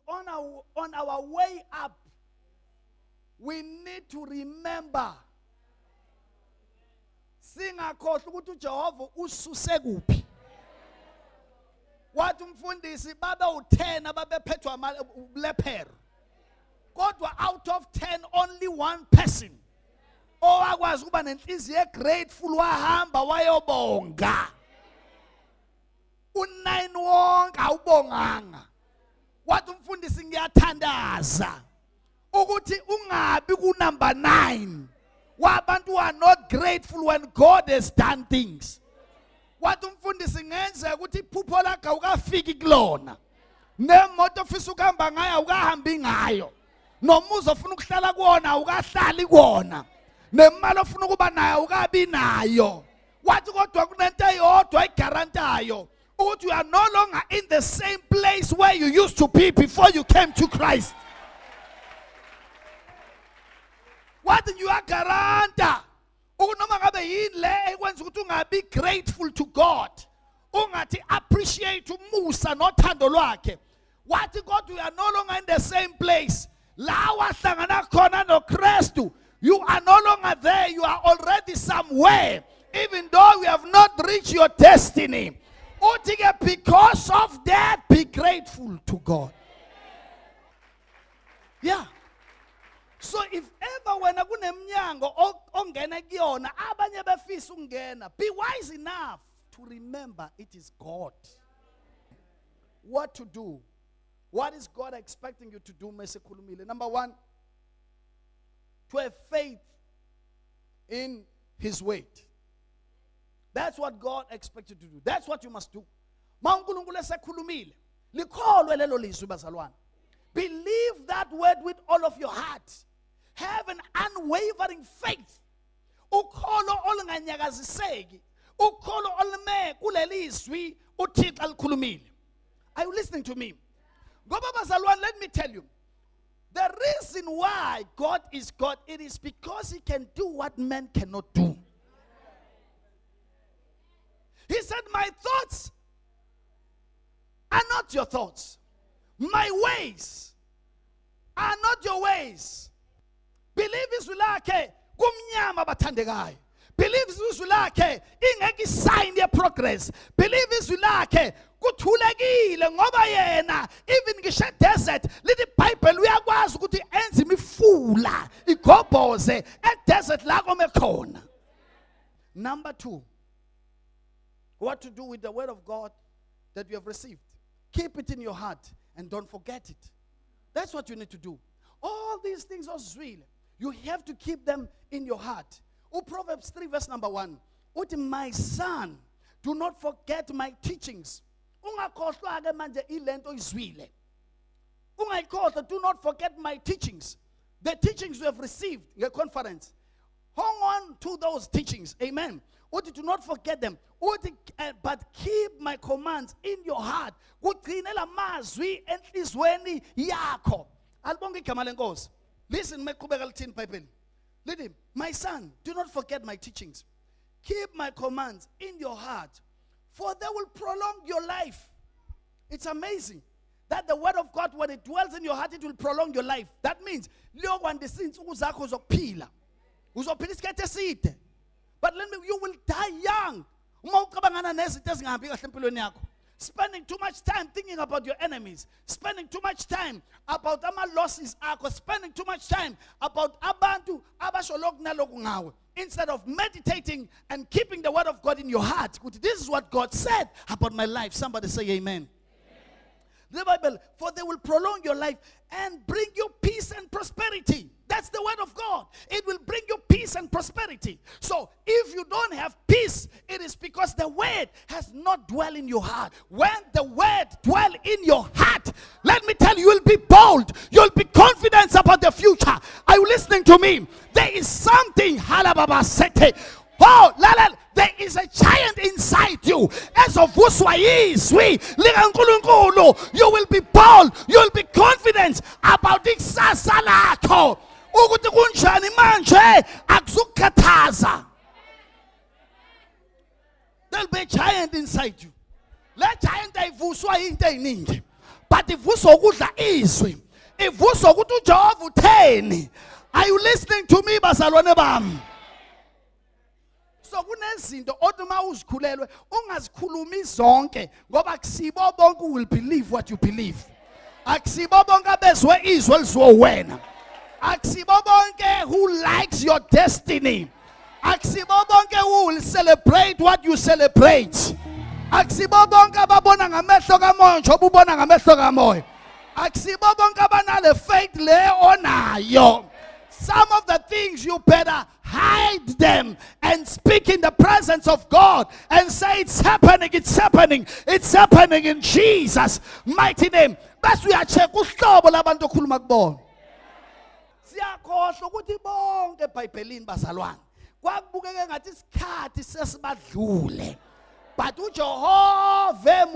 on our way up, we need to remember singakhohlwa ukuthi uJehova ususe kuphi. Wathi umfundisi babe u10 ababephethwe amalepero. Kodwa out of 10 only one person owakwazi ukuba nenhliziyo grateful wahamba wayobonga. U9 wonke awubonganga. Wathi umfundisi ngiyathandaza ukuthi ungabi ku number 9 wabantu are not grateful when God has done things. Wathi umfundisi ngenze ukuthi iphupho lakhe ukafiki kulona. Nemoto ofisa ukuhamba ngayo awukahambi ngayo. Nomuzi ofuna ukuhlala kuona awukahlali kuona. Nemali ofuna ukuba nayo awukabi nayo. Wathi kodwa kunento eyodwa egarantayo ukuthi you are no longer in the same place where you used to be before you came to Christ. What you are garanta ukunoma ngabe yini le ekwenza ukuthi ungabi grateful to God, ungathi appreciate umusa nothando lwakhe. Wathi God, we are no longer in the same place. La wahlangana khona noKristu, you are no longer there, you are already somewhere, even though we have not reached your destiny. Because of that, be grateful to God. Yeah. So if ever when akunemnyango ongena kuyona abanye befisa ungena, be wise enough to remember it is God. What to do? What is God expecting you to do, Mesekhulumile? Number 1, to have faith in His weight. That's what God expects you to do. That's what you must do. MaUnkulunkulu esekhulumile, likholwe lelo lizwi bazalwane. Believe that word with all of your heart. Have an unwavering faith. Ukholo olunganyakaziseki. Ukholo olume kulelizwi uThixo alikhulumile. Are you listening to me? Ngoba bazalwane, let me tell you. The reason why God is God, it is because He can do what man cannot do. He said, my thoughts are not your thoughts. My ways are not your ways. Believe izwi lakhe kumnyama bathandekayo. Believe izwi lakhe ingeke sign ye progress. Believe izwi lakhe kuthulekile ngoba yena even ngisho desert lithi iBhayibheli uyakwazi ukuthi enze imifula igobhoze desert la komekhona. Number 2, what to do with the word of God that you have received. Keep it in your heart and don't forget it. That's what you need to do. All these things are real. You have to keep them in your heart. Proverbs 3 verse number 1. My son, do not forget my teachings. Do not forget my teachings. The teachings you have received in your conference. Hang on to those teachings. Amen. Do not forget them. But keep my commands in your heart. Listen, my son, do not forget my teachings. Keep my commands in your heart, for they will prolong your life. It's amazing that the word of God, when it dwells in your heart, it will prolong your life. That means, but you will die young. Spending too much time thinking about your enemies. Spending too much time about our losses. Spending too much time about abantu abasholok. Instead of meditating and keeping the word of God in your heart. This is what God said about my life. Somebody say amen. The Bible, for they will prolong your life and bring you peace and prosperity. That's the word of God. It will bring you peace and prosperity. So if you don't have peace, it is because the word has not dwelled in your heart. When the word dwells in your heart, let me tell you, you'll be bold. You'll be confident about the future. Are you listening to me? There is something, halababa sete. Oh, there is a giant inside you. As of you will be bold. You will be confident about the sasalako. There'll be a giant inside you. Let giant but ivuswa ukudla izwi, ivuswa ukuthi uJehova utheni. Are you listening to me, bazalwane bami? So kunezinto othi uma uzikhulelwe ungazikhulumi zonke ngoba akusibo bonke will believe what you believe. Akusibo bonke abezwe izwi elizwe wena. Akusibo bonke who likes your destiny. Akusibo bonke who will celebrate what you celebrate. Akusibo bonke ababona ngamehlo kamoya njengoba ubona ngamehlo kamoya. Akusibo bonke abanale faith le onayo. Some of the things you better hide them and speak in the presence of God and say it's happening, it's happening, it's happening in Jesus' mighty name. Bese uyacheka uhlobo labantu okhuluma kubona. Siyakhohlwa ukuthi bonke eBhayibhelini bazalwane kwakubukeke ngathi isikhathi sesibadlule. But uJehova